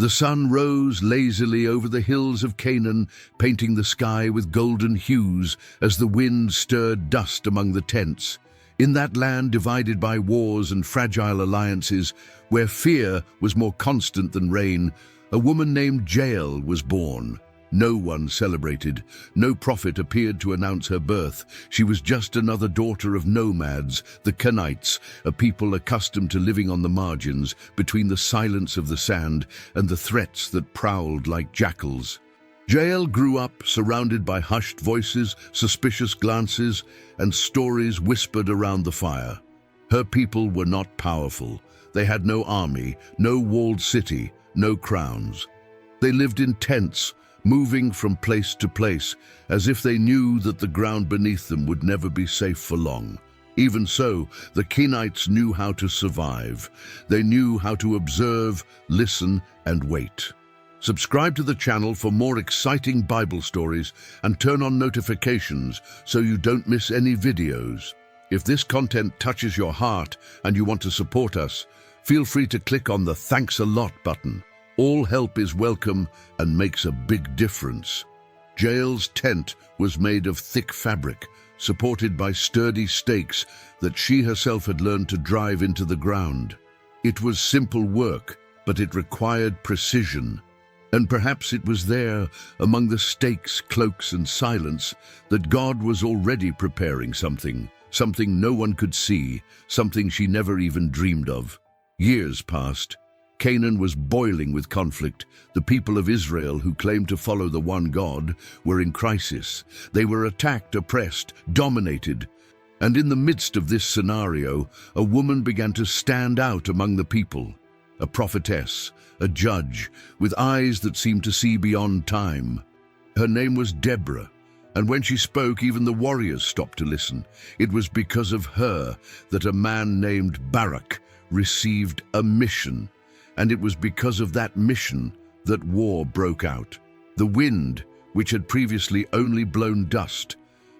The sun rose lazily over the hills of Canaan, painting the sky with golden hues as the wind stirred dust among the tents. In that land divided by wars and fragile alliances, where fear was more constant than rain, a woman named Jael was born. No one celebrated. No prophet appeared to announce her birth. She was just another daughter of nomads, the Canaanites, a people accustomed to living on the margins, between the silence of the sand and the threats that prowled like jackals. Jael grew up surrounded by hushed voices, suspicious glances, and stories whispered around the fire. Her people were not powerful. They had no army, no walled city, no crowns. They lived in tents, moving from place to place, as if they knew that the ground beneath them would never be safe for long. Even so, the Canaanites knew how to survive. They knew how to observe, listen, and wait. Subscribe to the channel for more exciting Bible stories and turn on notifications so you don't miss any videos. If this content touches your heart and you want to support us, feel free to click on the Thanks a Lot button. All help is welcome and makes a big difference. Jael's tent was made of thick fabric, supported by sturdy stakes that she herself had learned to drive into the ground. It was simple work, but it required precision. And perhaps it was there, among the stakes, cloaks, and silence, that God was already preparing something no one could see, something she never even dreamed of. Years passed. Canaan was boiling with conflict. The people of Israel, who claimed to follow the one God, were in crisis. They were attacked, oppressed, dominated. And in the midst of this scenario, a woman began to stand out among the people. A prophetess, a judge, with eyes that seemed to see beyond time. Her name was Deborah, and when she spoke, even the warriors stopped to listen. It was because of her that a man named Barak received a mission. And it was because of that mission that war broke out. The wind, which had previously only blown dust,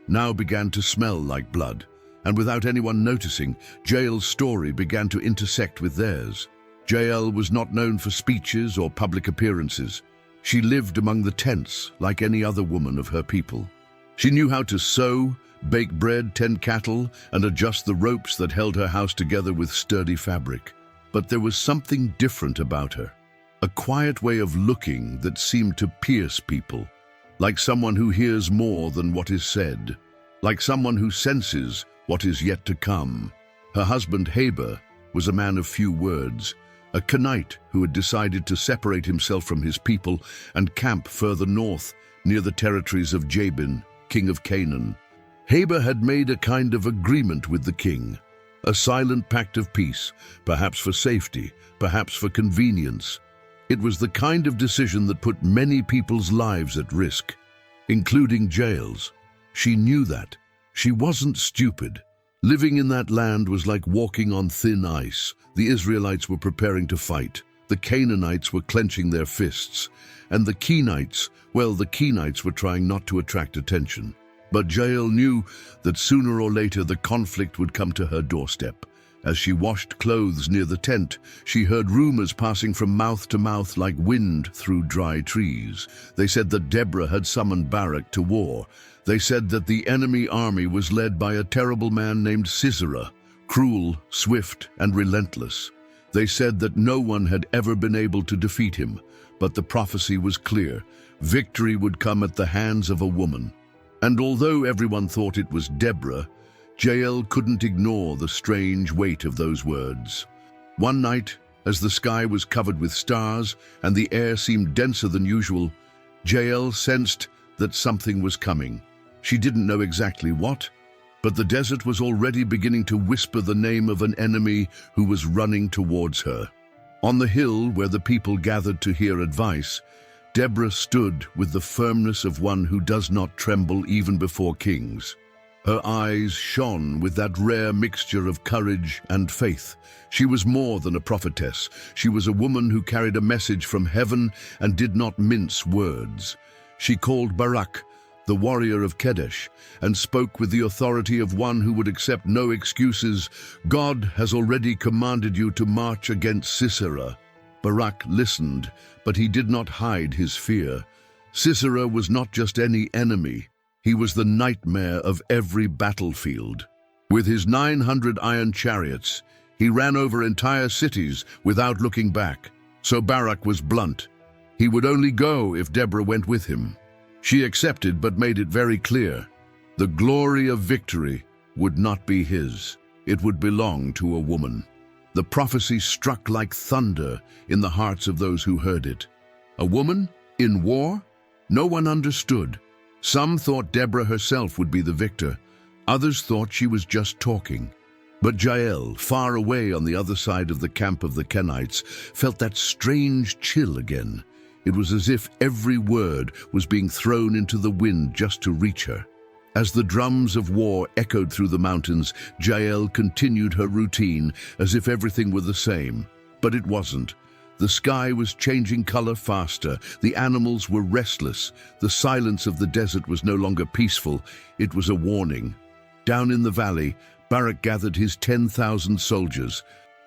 now began to smell like blood. And without anyone noticing, Jael's story began to intersect with theirs. Jael was not known for speeches or public appearances. She lived among the tents like any other woman of her people. She knew how to sew, bake bread, tend cattle, and adjust the ropes that held her house together with sturdy fabric. But there was something different about her, a quiet way of looking that seemed to pierce people, like someone who hears more than what is said, like someone who senses what is yet to come. Her husband Heber was a man of few words, a Canaanite who had decided to separate himself from his people and camp further north near the territories of Jabin, king of Canaan. Heber had made a kind of agreement with the king. A silent pact of peace, perhaps for safety, perhaps for convenience. It was the kind of decision that put many people's lives at risk, including Jael's. She knew that. She wasn't stupid. Living in that land was like walking on thin ice. The Israelites were preparing to fight. The Canaanites were clenching their fists. And the Kenites were trying not to attract attention. But Jael knew that sooner or later the conflict would come to her doorstep. As she washed clothes near the tent, she heard rumors passing from mouth to mouth like wind through dry trees. They said that Deborah had summoned Barak to war. They said that the enemy army was led by a terrible man named Sisera, cruel, swift, and relentless. They said that no one had ever been able to defeat him, but the prophecy was clear. Victory would come at the hands of a woman. And although everyone thought it was Deborah, Jael couldn't ignore the strange weight of those words. One night, as the sky was covered with stars and the air seemed denser than usual, Jael sensed that something was coming. She didn't know exactly what, but the desert was already beginning to whisper the name of an enemy who was running towards her. On the hill where the people gathered to hear advice, Deborah stood with the firmness of one who does not tremble even before kings. Her eyes shone with that rare mixture of courage and faith. She was more than a prophetess. She was a woman who carried a message from heaven and did not mince words. She called Barak, the warrior of Kadesh, and spoke with the authority of one who would accept no excuses. God has already commanded you to march against Sisera. Barak listened, but he did not hide his fear. Sisera was not just any enemy. He was the nightmare of every battlefield. With his 900 iron chariots, he ran over entire cities without looking back. So Barak was blunt. He would only go if Deborah went with him. She accepted but made it very clear. The glory of victory would not be his. It would belong to a woman. The prophecy struck like thunder in the hearts of those who heard it. A woman? In war? No one understood. Some thought Deborah herself would be the victor. Others thought she was just talking. But Jael, far away on the other side of the camp of the Canaanites, felt that strange chill again. It was as if every word was being thrown into the wind just to reach her. As the drums of war echoed through the mountains, Jael continued her routine as if everything were the same. But it wasn't. The sky was changing color faster. The animals were restless. The silence of the desert was no longer peaceful. It was a warning. Down in the valley, Barak gathered his 10,000 soldiers.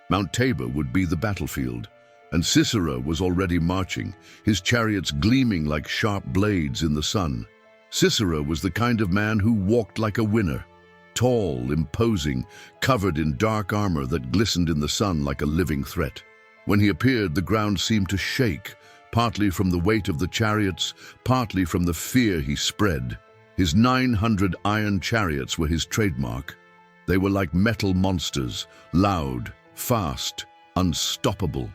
Mount Tabor would be the battlefield. And Sisera was already marching, his chariots gleaming like sharp blades in the sun. Sisera was the kind of man who walked like a winner. Tall, imposing, covered in dark armor that glistened in the sun like a living threat. When he appeared, the ground seemed to shake, partly from the weight of the chariots, partly from the fear he spread. His 900 iron chariots were his trademark. They were like metal monsters, loud, fast, unstoppable.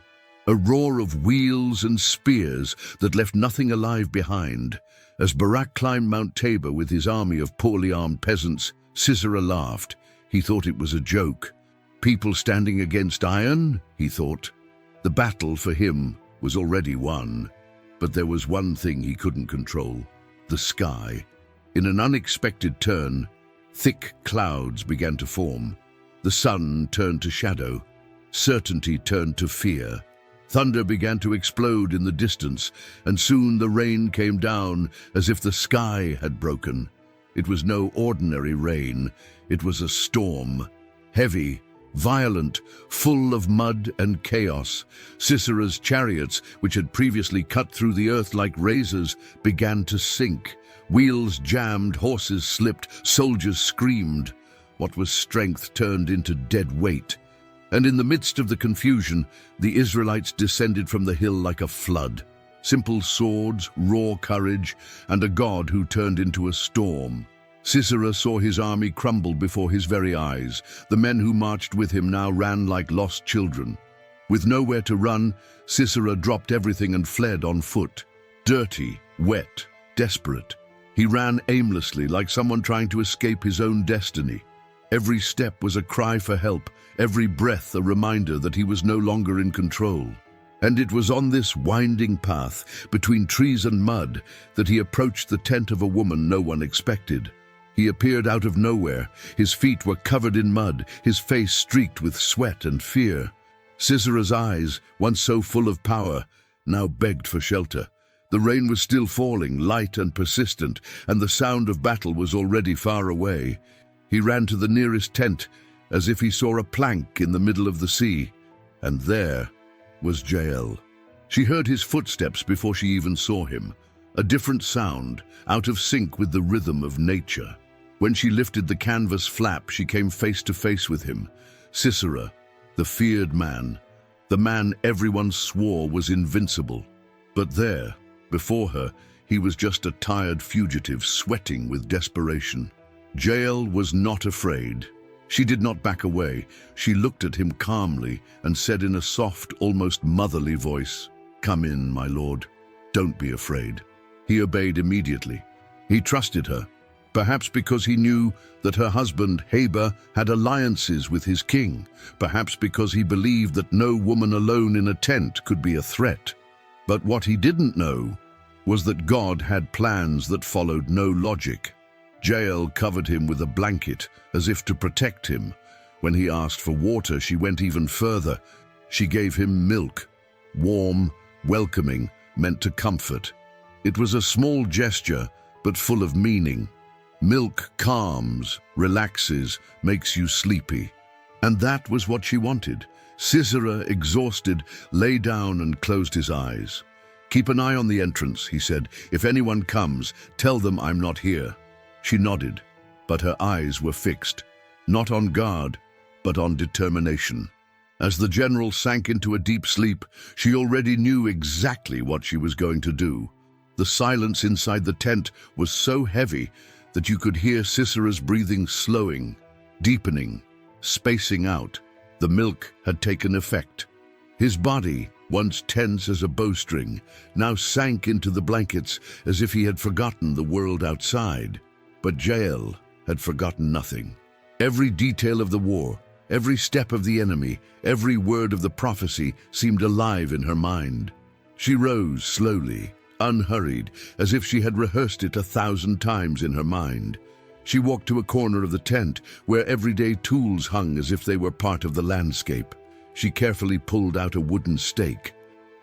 A roar of wheels and spears that left nothing alive behind. As Barak climbed Mount Tabor with his army of poorly armed peasants, Sisera laughed. He thought it was a joke. People standing against iron, he thought. The battle for him was already won. But there was one thing he couldn't control: the sky. In an unexpected turn, thick clouds began to form. The sun turned to shadow. Certainty turned to fear. Thunder began to explode in the distance, and soon the rain came down as if the sky had broken. It was no ordinary rain. It was a storm. Heavy, violent, full of mud and chaos. Sisera's chariots, which had previously cut through the earth like razors, began to sink. Wheels jammed, horses slipped, soldiers screamed. What was strength turned into dead weight. And in the midst of the confusion, the Israelites descended from the hill like a flood. Simple swords, raw courage, and a God who turned into a storm. Sisera saw his army crumble before his very eyes. The men who marched with him now ran like lost children. With nowhere to run, Sisera dropped everything and fled on foot. Dirty, wet, desperate. He ran aimlessly like someone trying to escape his own destiny. Every step was a cry for help, every breath a reminder that he was no longer in control. And it was on this winding path, between trees and mud, that he approached the tent of a woman no one expected. He appeared out of nowhere. His feet were covered in mud, his face streaked with sweat and fear. Sisera's eyes, once so full of power, now begged for shelter. The rain was still falling, light and persistent, and the sound of battle was already far away. He ran to the nearest tent, as if he saw a plank in the middle of the sea. And there was Jael. She heard his footsteps before she even saw him. A different sound, out of sync with the rhythm of nature. When she lifted the canvas flap, she came face to face with him. Sisera, the feared man, the man everyone swore was invincible. But there, before her, he was just a tired fugitive, sweating with desperation. Jael was not afraid. She did not back away. She looked at him calmly and said in a soft, almost motherly voice, "Come in, my lord. Don't be afraid." He obeyed immediately. He trusted her, perhaps because he knew that her husband, Heber, had alliances with his king, perhaps because he believed that no woman alone in a tent could be a threat. But what he didn't know was that God had plans that followed no logic. Jael covered him with a blanket, as if to protect him. When he asked for water, she went even further. She gave him milk, warm, welcoming, meant to comfort. It was a small gesture, but full of meaning. Milk calms, relaxes, makes you sleepy. And that was what she wanted. Sisera, exhausted, lay down and closed his eyes. "Keep an eye on the entrance," he said. "If anyone comes, tell them I'm not here." She nodded, but her eyes were fixed, not on guard, but on determination. As the general sank into a deep sleep, she already knew exactly what she was going to do. The silence inside the tent was so heavy that you could hear Sisera's breathing slowing, deepening, spacing out. The milk had taken effect. His body, once tense as a bowstring, now sank into the blankets as if he had forgotten the world outside. But Jael had forgotten nothing. Every detail of the war, every step of the enemy, every word of the prophecy seemed alive in her mind. She rose slowly, unhurried, as if she had rehearsed it 1,000 times in her mind. She walked to a corner of the tent where everyday tools hung as if they were part of the landscape. She carefully pulled out a wooden stake.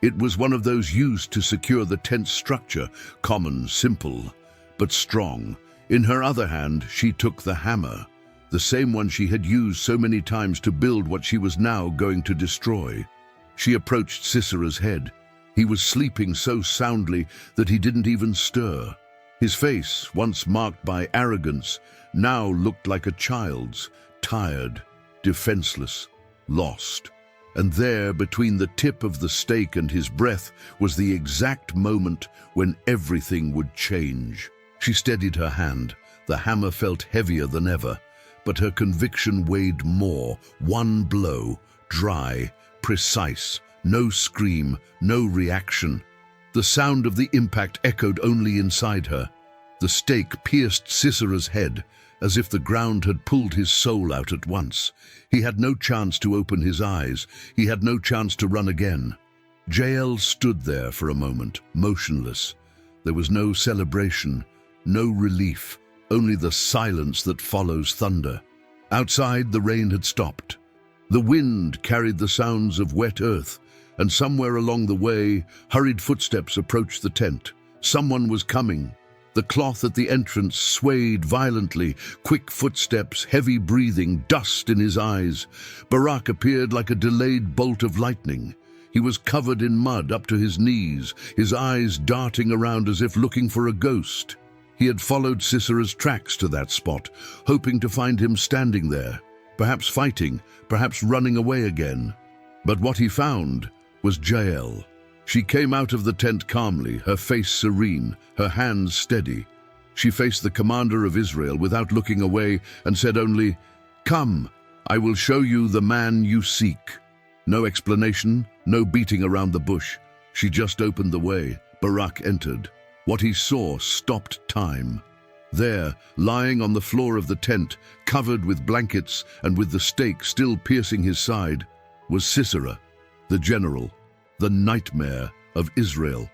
It was one of those used to secure the tent's structure, common, simple, but strong. In her other hand, she took the hammer, the same one she had used so many times to build what she was now going to destroy. She approached Sisera's head. He was sleeping so soundly that he didn't even stir. His face, once marked by arrogance, now looked like a child's, tired, defenseless, lost. And there, between the tip of the stake and his breath, was the exact moment when everything would change. She steadied her hand. The hammer felt heavier than ever, but her conviction weighed more. One blow, dry, precise, no scream, no reaction. The sound of the impact echoed only inside her. The stake pierced Sisera's head, as if the ground had pulled his soul out at once. He had no chance to open his eyes. He had no chance to run again. Jael stood there for a moment, motionless. There was no celebration, no relief, only the silence that follows thunder. Outside, the rain had stopped. The wind carried the sounds of wet earth, and somewhere along the way, hurried footsteps approached the tent. Someone was coming. The cloth at the entrance swayed violently, quick footsteps, heavy breathing, dust in his eyes. Barak appeared like a delayed bolt of lightning. He was covered in mud up to his knees, his eyes darting around as if looking for a ghost. He had followed Sisera's tracks to that spot, hoping to find him standing there, perhaps fighting, perhaps running away again. But what he found was Jael. She came out of the tent calmly, her face serene, her hands steady. She faced the commander of Israel without looking away and said only, "Come, I will show you the man you seek." No explanation, no beating around the bush. She just opened the way. Barak entered. What he saw stopped time. There, lying on the floor of the tent, covered with blankets and with the stake still piercing his side, was Sisera, the general, the nightmare of Israel,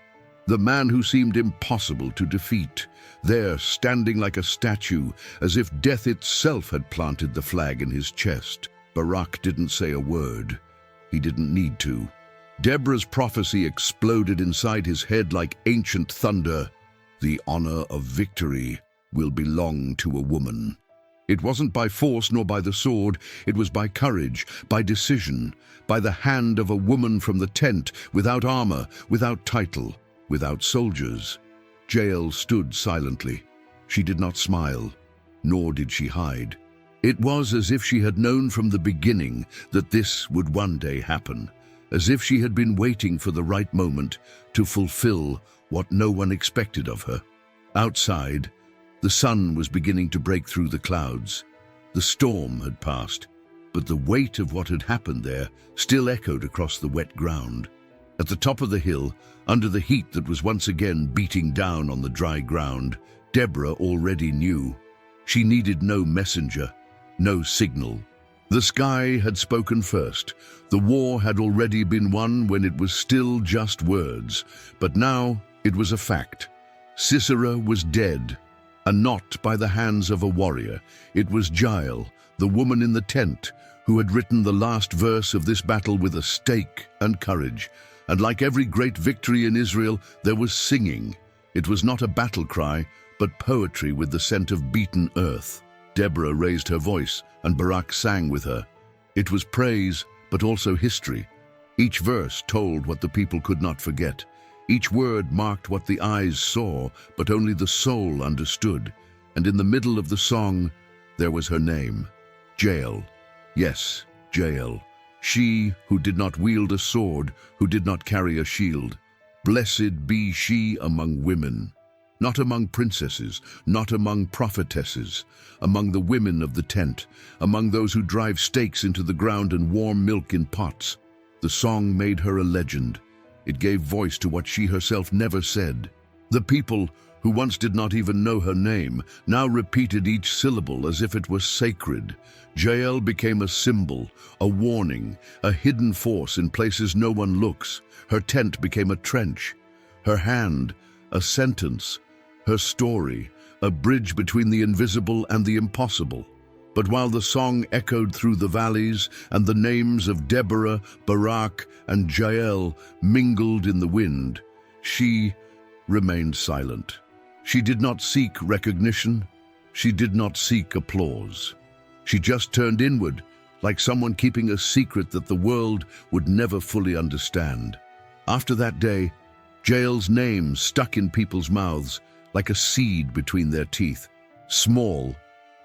the man who seemed impossible to defeat, there standing like a statue, as if death itself had planted the flag in his chest. Barak didn't say a word. He didn't need to. Deborah's prophecy exploded inside his head like ancient thunder. The honor of victory will belong to a woman. It wasn't by force nor by the sword, it was by courage, by decision, by the hand of a woman from the tent, without armor, without title, without soldiers. Jael stood silently. She did not smile, nor did she hide. It was as if she had known from the beginning that this would one day happen, as if she had been waiting for the right moment to fulfill what no one expected of her. Outside, the sun was beginning to break through the clouds. The storm had passed, but the weight of what had happened there still echoed across the wet ground. At the top of the hill, under the heat that was once again beating down on the dry ground, Deborah already knew. She needed no messenger, no signal. The sky had spoken first. The war had already been won when it was still just words, but now it was a fact. Sisera was dead, and not by the hands of a warrior. It was Jael, the woman in the tent, who had written the last verse of this battle with a stake and courage. And like every great victory in Israel, there was singing. It was not a battle cry, but poetry with the scent of beaten earth. Deborah raised her voice, and Barak sang with her. It was praise, but also history. Each verse told what the people could not forget. Each word marked what the eyes saw, but only the soul understood. And in the middle of the song, there was her name, Jael. Yes, Jael. She who did not wield a sword, who did not carry a shield. Blessed be she among women. Not among princesses, not among prophetesses, among the women of the tent, among those who drive stakes into the ground and warm milk in pots. The song made her a legend. It gave voice to what she herself never said. The people, who once did not even know her name, now repeated each syllable as if it was sacred. Jael became a symbol, a warning, a hidden force in places no one looks. Her tent became a trench. Her hand, a sentence. Her story, a bridge between the invisible and the impossible. But while the song echoed through the valleys and the names of Deborah, Barak, and Jael mingled in the wind, she remained silent. She did not seek recognition. She did not seek applause. She just turned inward, like someone keeping a secret that the world would never fully understand. After that day, Jael's name stuck in people's mouths like a seed between their teeth, small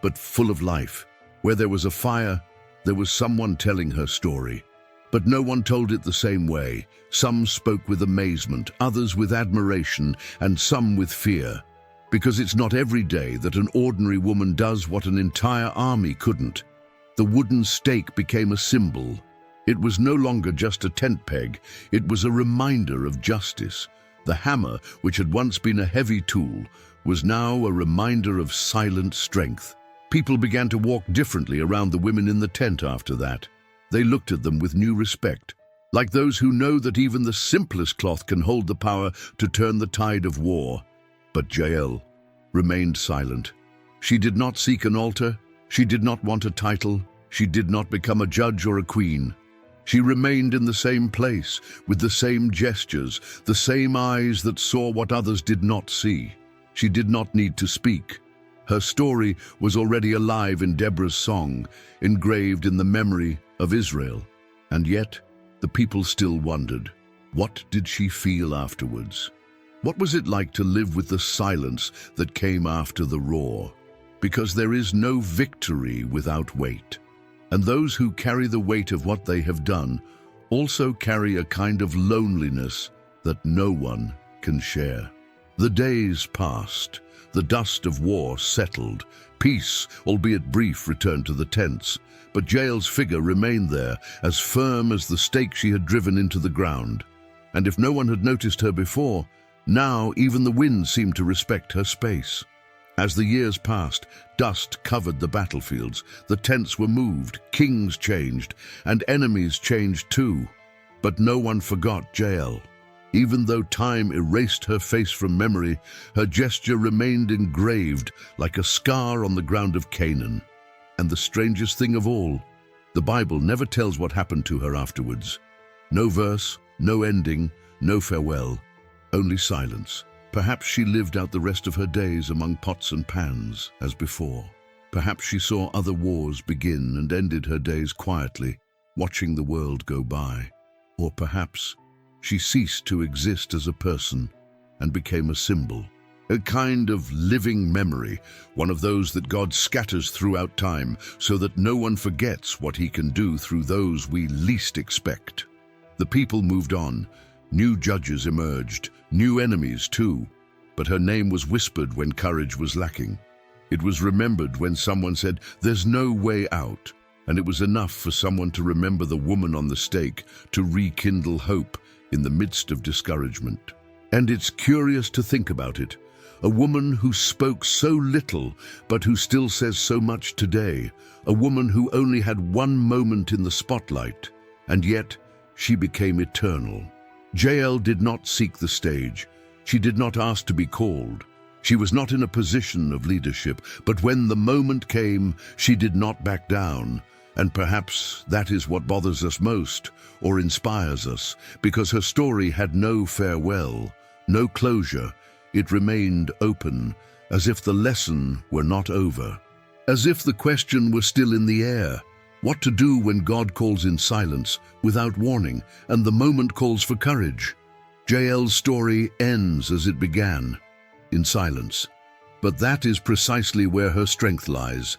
but full of life. Where there was a fire, there was someone telling her story. But no one told it the same way. Some spoke with amazement, others with admiration, and some with fear. Because it's not every day that an ordinary woman does what an entire army couldn't. The wooden stake became a symbol. It was no longer just a tent peg, it was a reminder of justice. The hammer, which had once been a heavy tool, was now a reminder of silent strength. People began to walk differently around the women in the tent after that. They looked at them with new respect, like those who know that even the simplest cloth can hold the power to turn the tide of war. But Jael remained silent. She did not seek an altar, she did not want a title, she did not become a judge or a queen. She remained in the same place, with the same gestures, the same eyes that saw what others did not see. She did not need to speak. Her story was already alive in Deborah's song, engraved in the memory of Israel. And yet, the people still wondered, what did she feel afterwards? What was it like to live with the silence that came after the roar? Because there is no victory without weight. And those who carry the weight of what they have done also carry a kind of loneliness that no one can share. The days passed. The dust of war settled. Peace, albeit brief, returned to the tents. But Jael's figure remained there, as firm as the stake she had driven into the ground. And if no one had noticed her before, now even the wind seemed to respect her space. As the years passed, dust covered the battlefields, the tents were moved, kings changed, and enemies changed too. But no one forgot Jael. Even though time erased her face from memory, her gesture remained engraved like a scar on the ground of Canaan. And the strangest thing of all, the Bible never tells what happened to her afterwards. No verse, no ending, no farewell, only silence. Perhaps she lived out the rest of her days among pots and pans, as before. Perhaps she saw other wars begin and ended her days quietly, watching the world go by. Or perhaps she ceased to exist as a person and became a symbol, a kind of living memory, one of those that God scatters throughout time so that no one forgets what he can do through those we least expect. The people moved on. New judges emerged, new enemies too, but her name was whispered when courage was lacking. It was remembered when someone said, "There's no way out," and it was enough for someone to remember the woman on the stake to rekindle hope in the midst of discouragement. And it's curious to think about it. A woman who spoke so little, but who still says so much today. A woman who only had one moment in the spotlight, and yet she became eternal. Jael did not seek the stage. She did not ask to be called. She was not in a position of leadership, but when the moment came, she did not back down. And perhaps that is what bothers us most, or inspires us, because her story had no farewell, no closure. It remained open, as if the lesson were not over, as if the question were still in the air. What to do when God calls in silence, without warning, and the moment calls for courage. Jael's story ends as it began, in silence. But that is precisely where her strength lies,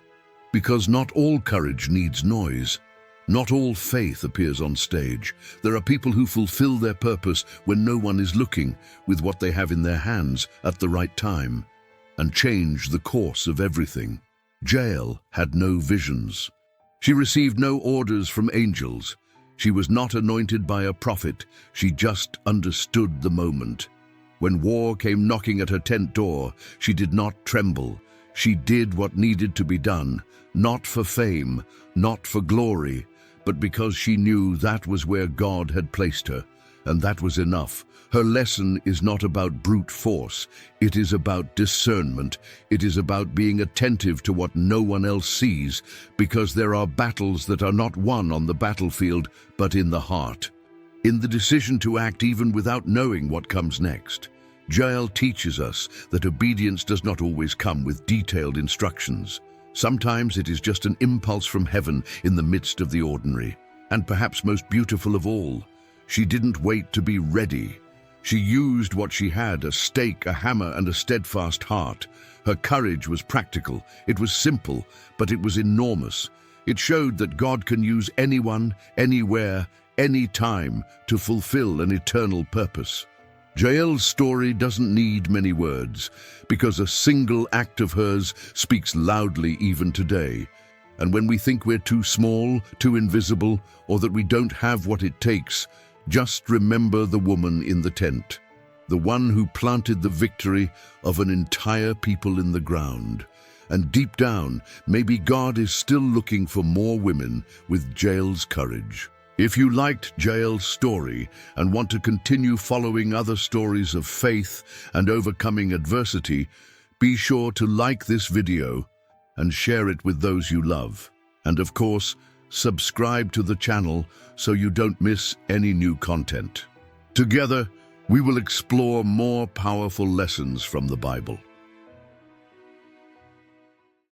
because not all courage needs noise. Not all faith appears on stage. There are people who fulfill their purpose when no one is looking, with what they have in their hands at the right time, and change the course of everything. Jael had no visions. She received no orders from angels. She was not anointed by a prophet. She just understood the moment. When war came knocking at her tent door, she did not tremble. She did what needed to be done, not for fame, not for glory, but because she knew that was where God had placed her, and that was enough. Her lesson is not about brute force. It is about discernment. It is about being attentive to what no one else sees, because there are battles that are not won on the battlefield, but in the heart, in the decision to act even without knowing what comes next. Jael teaches us that obedience does not always come with detailed instructions. Sometimes it is just an impulse from heaven in the midst of the ordinary. And perhaps most beautiful of all, she didn't wait to be ready. She used what she had, a stake, a hammer, and a steadfast heart. Her courage was practical. It was simple, but it was enormous. It showed that God can use anyone, anywhere, any time to fulfill an eternal purpose. Jael's story doesn't need many words, because a single act of hers speaks loudly even today. And when we think we're too small, too invisible, or that we don't have what it takes, just remember the woman in the tent, the one who planted the victory of an entire people in the ground. And deep down, maybe God is still looking for more women with Jael's courage. If you liked Jael's story and want to continue following other stories of faith and overcoming adversity, be sure to like this video and share it with those you love. And of course, subscribe to the channel so you don't miss any new content. Together, we will explore more powerful lessons from the Bible.